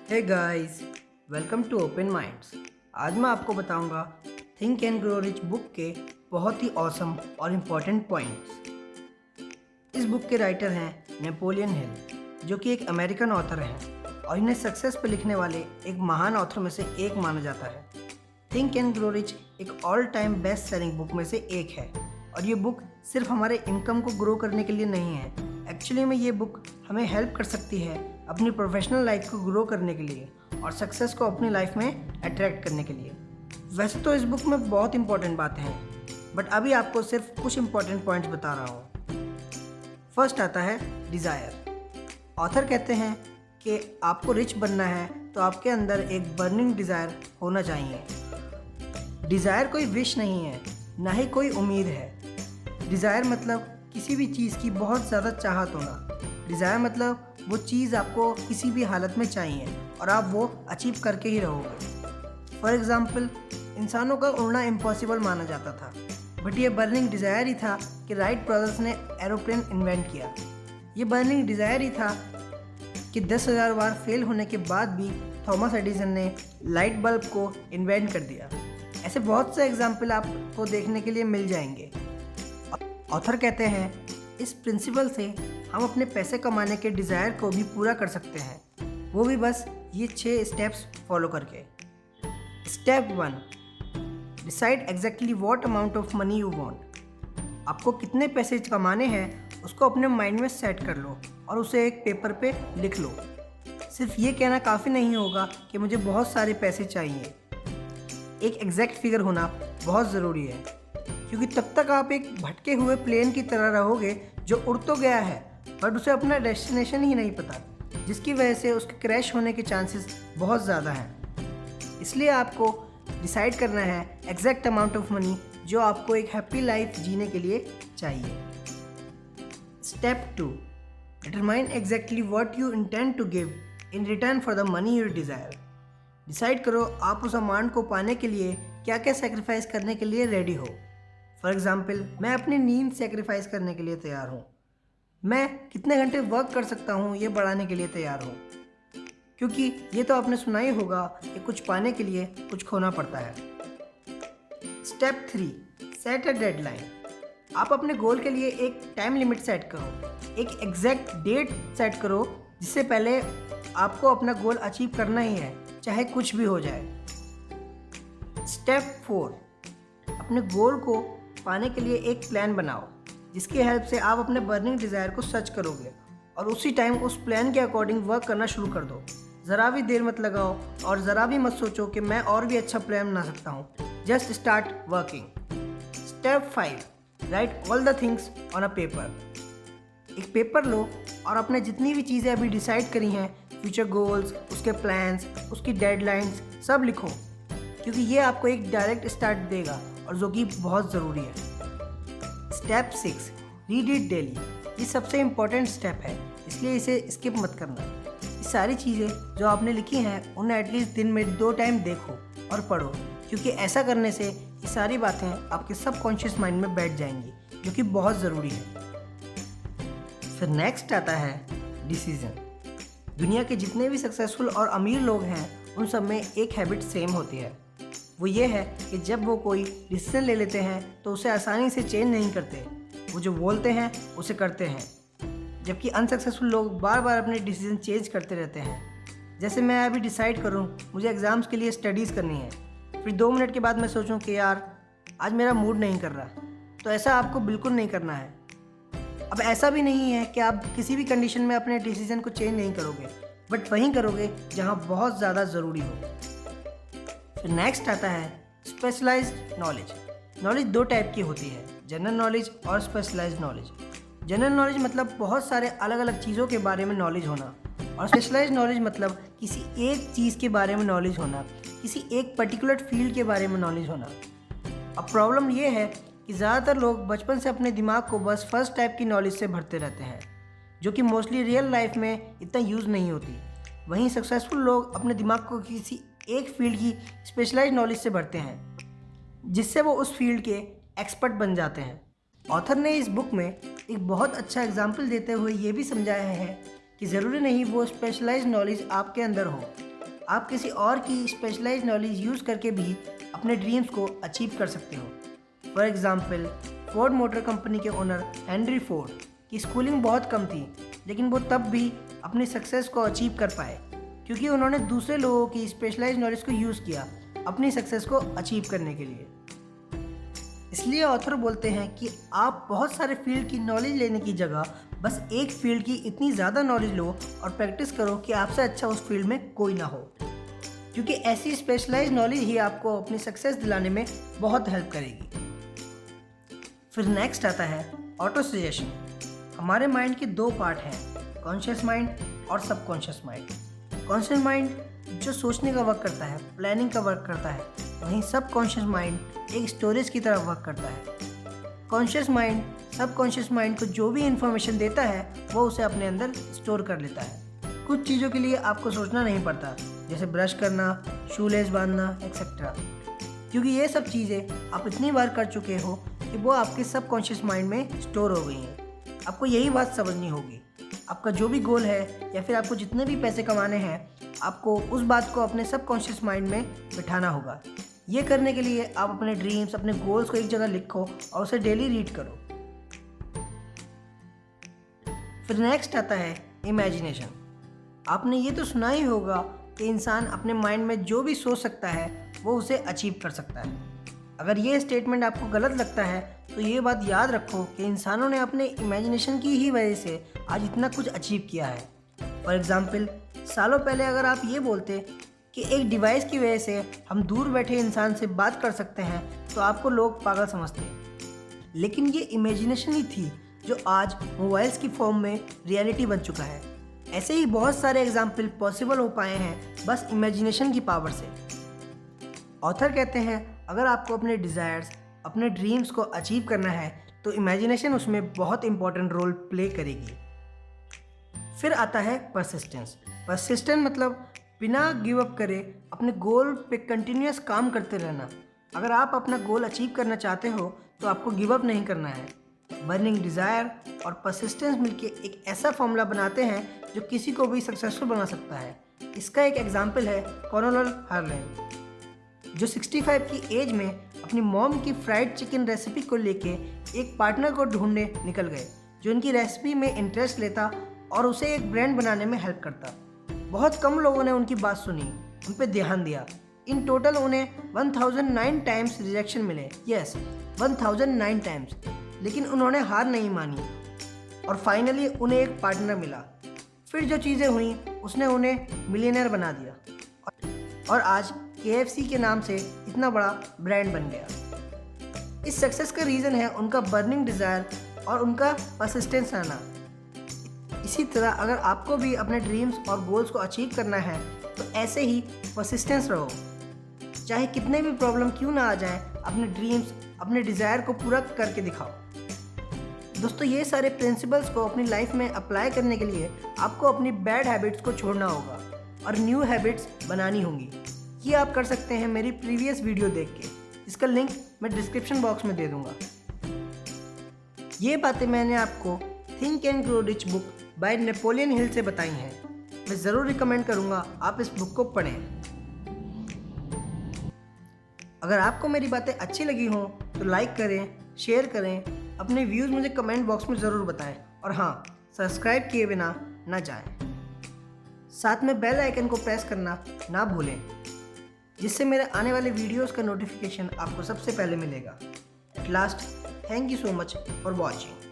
Hey guys, welcome to open minds. आज मैं आपको बताऊंगा think and grow rich book के बहुत ही ऑसम और इम्पोर्टेंट पॉइंट्स। इस बुक के राइटर हैं नेपोलियन हिल, जो कि एक अमेरिकन ऑथर हैं और इन्हें सक्सेस पे लिखने वाले एक महान ऑथर में से एक माना जाता है। थिंक एंड ग्रो रिच एक all time best selling book में से एक है और ये बुक सिर्फ हमारे इनकम को ग्रो करने के लिए नहीं है। एक्चुअली में ये बुक हमें हेल्प कर सकती है अपनी प्रोफेशनल लाइफ को ग्रो करने के लिए और सक्सेस को अपनी लाइफ में अट्रैक्ट करने के लिए। वैसे तो इस बुक में बहुत इंपॉर्टेंट बातें हैं, बट अभी आपको सिर्फ कुछ इंपॉर्टेंट पॉइंट्स बता रहा हूँ। फर्स्ट आता है डिज़ायर। ऑथर कहते हैं कि आपको रिच बनना है तो आपके अंदर एक बर्निंग डिज़ायर होना चाहिए। डिज़ायर कोई विश नहीं है, ना ही कोई उम्मीद है। डिज़ायर मतलब किसी भी चीज़ की बहुत ज़्यादा चाहत होना। डिज़ायर मतलब वो चीज़ आपको किसी भी हालत में चाहिए और आप वो अचीव करके ही रहोगे। फॉर एग्ज़ाम्पल, इंसानों का उड़ना इम्पॉसिबल माना जाता था, बट ये बर्निंग डिज़ायर ही था कि राइट ब्रदर्स ने एरोप्लेन इन्वेंट किया। ये बर्निंग डिज़ायर ही था कि 10,000 बार फेल होने के बाद भी थॉमस एडिसन ने लाइट बल्ब को इन्वेंट कर दिया। ऐसे बहुत से एग्जाम्पल आपको देखने के लिए मिल जाएंगे। ऑथर कहते हैं इस प्रिंसिपल से हम अपने पैसे कमाने के डिज़ायर को भी पूरा कर सकते हैं, वो भी बस ये 6 स्टेप्स फॉलो करके। Step 1, decide exactly what amount of money you want. आपको कितने पैसे कमाने हैं उसको अपने माइंड में सेट कर लो और उसे एक पेपर पे लिख लो। सिर्फ ये कहना काफ़ी नहीं होगा कि मुझे बहुत सारे पैसे चाहिए। एक एग्जैक्ट फिगर होना बहुत ज़रूरी है, क्योंकि तब तक आप एक भटके हुए प्लेन की तरह रहोगे जो उड़ तो गया है बट उसे अपना डेस्टिनेशन ही नहीं पता, जिसकी वजह से उसके क्रैश होने के चांसेस बहुत ज़्यादा हैं। इसलिए आपको डिसाइड करना है एग्जैक्ट अमाउंट ऑफ मनी जो आपको एक हैप्पी लाइफ जीने के लिए चाहिए। Step 2, determine exactly what you intend to give in return for the money you desire. Decide करो आप उस अमाउंट को पाने के लिए क्या क्या सेक्रीफाइस करने के लिए रेडी हो। फॉर एग्ज़ाम्पल, मैं अपनी नींद सेक्रीफाइस करने के लिए तैयार हूँ। मैं कितने घंटे वर्क कर सकता हूँ ये बढ़ाने के लिए तैयार हूँ, क्योंकि ये तो आपने सुना ही होगा कि कुछ पाने के लिए कुछ खोना पड़ता है। Step 3, set a deadline. आप अपने गोल के लिए एक टाइम लिमिट सेट करो, एक एग्जैक्ट डेट सेट करो जिससे पहले आपको अपना गोल अचीव करना ही है, चाहे कुछ भी हो जाए। स्टेप 4, अपने गोल को पाने के लिए एक प्लान बनाओ, जिसकी हेल्प से आप अपने बर्निंग डिज़ायर को सर्च करोगे और उसी टाइम उस प्लान के अकॉर्डिंग वर्क करना शुरू कर दो। ज़रा भी देर मत लगाओ और ज़रा भी मत सोचो कि मैं और भी अच्छा प्लान बना सकता हूँ। Just start working. Step 5, right all the things on a paper. एक पेपर लो और अपने जितनी भी चीज़ें अभी डिसाइड करी हैं, फ्यूचर गोल्स, उसके प्लान्स, उसकी डेडलाइंस, सब लिखो, क्योंकि ये आपको एक डायरेक्ट स्टार्ट देगा और जो कि बहुत ज़रूरी है। Step 6, read it daily. ये सबसे इम्पॉर्टेंट स्टेप है, इसलिए इसे स्किप मत करना। ये सारी चीज़ें जो आपने लिखी हैं उन्हें एटलीस्ट दिन में 2 टाइम देखो और पढ़ो, क्योंकि ऐसा करने से ये सारी बातें आपके सबकॉन्शियस माइंड में बैठ जाएंगी, जो कि बहुत ज़रूरी है। फिर नेक्स्ट आता है डिसीज़न। दुनिया के जितने भी सक्सेसफुल और अमीर लोग हैं उन सब में एक हैबिट सेम होती है। वो ये है कि जब वो कोई डिसीजन ले लेते हैं तो उसे आसानी से चेंज नहीं करते। वो जो बोलते हैं उसे करते हैं, जबकि अनसक्सेसफुल लोग बार बार अपने डिसीजन चेंज करते रहते हैं। जैसे मैं अभी डिसाइड करूं मुझे एग्ज़ाम्स के लिए स्टडीज़ करनी है, फिर 2 मिनट के बाद मैं सोचूं कि यार आज मेरा मूड नहीं कर रहा, तो ऐसा आपको बिल्कुल नहीं करना है। अब ऐसा भी नहीं है कि आप किसी भी कंडीशन में अपने डिसीजन को चेंज नहीं करोगे, बट वहीं करोगे जहाँ बहुत ज़्यादा ज़रूरी हो। फिर नेक्स्ट आता है स्पेशलाइज्ड नॉलेज। नॉलेज 2 टाइप की होती है, जनरल नॉलेज और स्पेशलाइज्ड नॉलेज। जनरल नॉलेज मतलब बहुत सारे अलग अलग चीज़ों के बारे में नॉलेज होना, और स्पेशलाइज्ड नॉलेज मतलब किसी एक चीज़ के बारे में नॉलेज होना, किसी एक पर्टिकुलर फील्ड के बारे में नॉलेज होना। अब प्रॉब्लम ये है कि ज़्यादातर लोग बचपन से अपने दिमाग को बस फर्स्ट टाइप की नॉलेज से भरते रहते हैं, जो कि मोस्टली रियल लाइफ में इतना यूज़ नहीं होती। वहीं सक्सेसफुल लोग अपने दिमाग को किसी एक फील्ड की स्पेशलाइज्ड नॉलेज से भरते हैं, जिससे वो उस फील्ड के एक्सपर्ट बन जाते हैं। ऑथर ने इस बुक में एक बहुत अच्छा एग्जाम्पल देते हुए ये भी समझाया है कि ज़रूरी नहीं वो स्पेशलाइज्ड नॉलेज आपके अंदर हो, आप किसी और की स्पेशलाइज्ड नॉलेज यूज़ करके भी अपने ड्रीम्स को अचीव कर सकते हो। For example, Ford motor company के ओनर हेनरी फोर्ड की स्कूलिंग बहुत कम थी, लेकिन वो तब भी अपनी सक्सेस को अचीव कर पाए क्योंकि उन्होंने दूसरे लोगों की स्पेशलाइज्ड नॉलेज को यूज़ किया अपनी सक्सेस को अचीव करने के लिए। इसलिए ऑथर बोलते हैं कि आप बहुत सारे फील्ड की नॉलेज लेने की जगह बस एक फील्ड की इतनी ज़्यादा नॉलेज लो और प्रैक्टिस करो कि आपसे अच्छा उस फील्ड में कोई ना हो, क्योंकि ऐसी स्पेशलाइज्ड नॉलेज ही आपको अपनी सक्सेस दिलाने में बहुत हेल्प करेगी। फिर नेक्स्ट आता है ऑटो सजेशन। हमारे माइंड के दो पार्ट हैं, कॉन्शियस माइंड और सबकॉन्शियस माइंड। कॉन्शियस माइंड जो सोचने का वर्क करता है, प्लानिंग का वर्क करता है, वहीं सबकॉन्शियस माइंड एक स्टोरेज की तरह वर्क करता है। कॉन्शियस माइंड सबकॉन्शियस माइंड को जो भी इंफॉर्मेशन देता है वो उसे अपने अंदर स्टोर कर लेता है। कुछ चीज़ों के लिए आपको सोचना नहीं पड़ता, जैसे ब्रश करना, शूलेस बांधना एक्सेट्रा, क्योंकि ये सब चीज़ें आप इतनी बार कर चुके हो कि वो आपके सबकॉन्शियस माइंड में स्टोर हो गई हैं। आपको यही बात समझनी होगी। आपका जो भी गोल है या फिर आपको जितने भी पैसे कमाने हैं, आपको उस बात को अपने सबकॉन्शियस माइंड में बिठाना होगा। ये करने के लिए आप अपने ड्रीम्स, अपने गोल्स को एक जगह लिखो और उसे डेली रीड करो। फिर नेक्स्ट आता है इमेजिनेशन। आपने ये तो सुना ही होगा कि इंसान अपने माइंड में जो भी सोच सकता है वो उसे अचीव कर सकता है। अगर ये स्टेटमेंट आपको गलत लगता है तो ये बात याद रखो कि इंसानों ने अपने इमेजिनेशन की ही वजह से आज इतना कुछ अचीव किया है। फॉर एग्ज़ाम्पल, सालों पहले अगर आप ये बोलते कि एक डिवाइस की वजह से हम दूर बैठे इंसान से बात कर सकते हैं तो आपको लोग पागल समझते हैं, लेकिन ये इमेजिनेशन ही थी जो आज मोबाइल्स की फॉर्म में रियलिटी बन चुका है। ऐसे ही बहुत सारे एग्जाम्पल पॉसिबल हो पाए हैं बस इमेजिनेशन की पावर से। ऑथर कहते हैं अगर आपको अपने डिज़ायर्स, अपने ड्रीम्स को अचीव करना है तो इमेजिनेशन उसमें बहुत इंपॉर्टेंट रोल प्ले करेगी। फिर आता है परसिस्टेंस। परसिस्टेंस मतलब बिना गिव अप करे अपने गोल पे कंटिन्यूस काम करते रहना। अगर आप अपना गोल अचीव करना चाहते हो तो आपको गिव अप नहीं करना है। बर्निंग डिज़ायर और परसिस्टेंस मिलके एक ऐसा फॉर्मूला बनाते हैं जो किसी को भी सक्सेसफुल बना सकता है। इसका एक एग्जाम्पल है कॉर्नेल हार्लैंड, जो 65 की एज में अपनी मॉम की फ्राइड चिकन रेसिपी को लेके एक पार्टनर को ढूंढने निकल गए जो उनकी रेसिपी में इंटरेस्ट लेता और उसे एक ब्रांड बनाने में हेल्प करता। बहुत कम लोगों ने उनकी बात सुनी, उन पर ध्यान दिया। इन टोटल उन्हें 1009 टाइम्स रिजेक्शन मिले। यस, 1009 टाइम्स, लेकिन उन्होंने हार नहीं मानी और फाइनली उन्हें एक पार्टनर मिला। फिर जो चीज़ें हुई उसने उन्हें मिलियनेयर बना दिया और आज KFC के नाम से इतना बड़ा ब्रांड बन गया। इस सक्सेस का रीज़न है उनका बर्निंग डिज़ायर और उनका परसिस्टेंस रहना। इसी तरह अगर आपको भी अपने ड्रीम्स और गोल्स को अचीव करना है तो ऐसे ही परसिस्टेंस रहो। चाहे कितने भी प्रॉब्लम क्यों ना आ जाएं, अपने ड्रीम्स, अपने डिज़ायर को पूरा करके दिखाओ। दोस्तों, ये सारे प्रिंसिपल्स को अपनी लाइफ में अप्लाई करने के लिए आपको अपनी बैड हैबिट्स को छोड़ना होगा और न्यू हैबिट्स बनानी होंगी। ये आप कर सकते हैं मेरी प्रीवियस वीडियो देख के, इसका लिंक मैं डिस्क्रिप्शन बॉक्स में दे दूंगा। ये बातें मैंने आपको think and grow rich book by Napoleon Hill से बताई हैं। मैं ज़रूर रिकमेंड करूंगा आप इस बुक को पढ़ें। अगर आपको मेरी बातें अच्छी लगी हों तो लाइक करें, शेयर करें, अपने व्यूज़ मुझे कमेंट बॉक्स में ज़रूर बताएं और हाँ, सब्सक्राइब किए बिना ना जाएं। साथ में बेल आइकन को प्रेस करना ना भूलें, जिससे मेरे आने वाले वीडियोस का नोटिफिकेशन आपको सबसे पहले मिलेगा। At last, thank you so much for watching.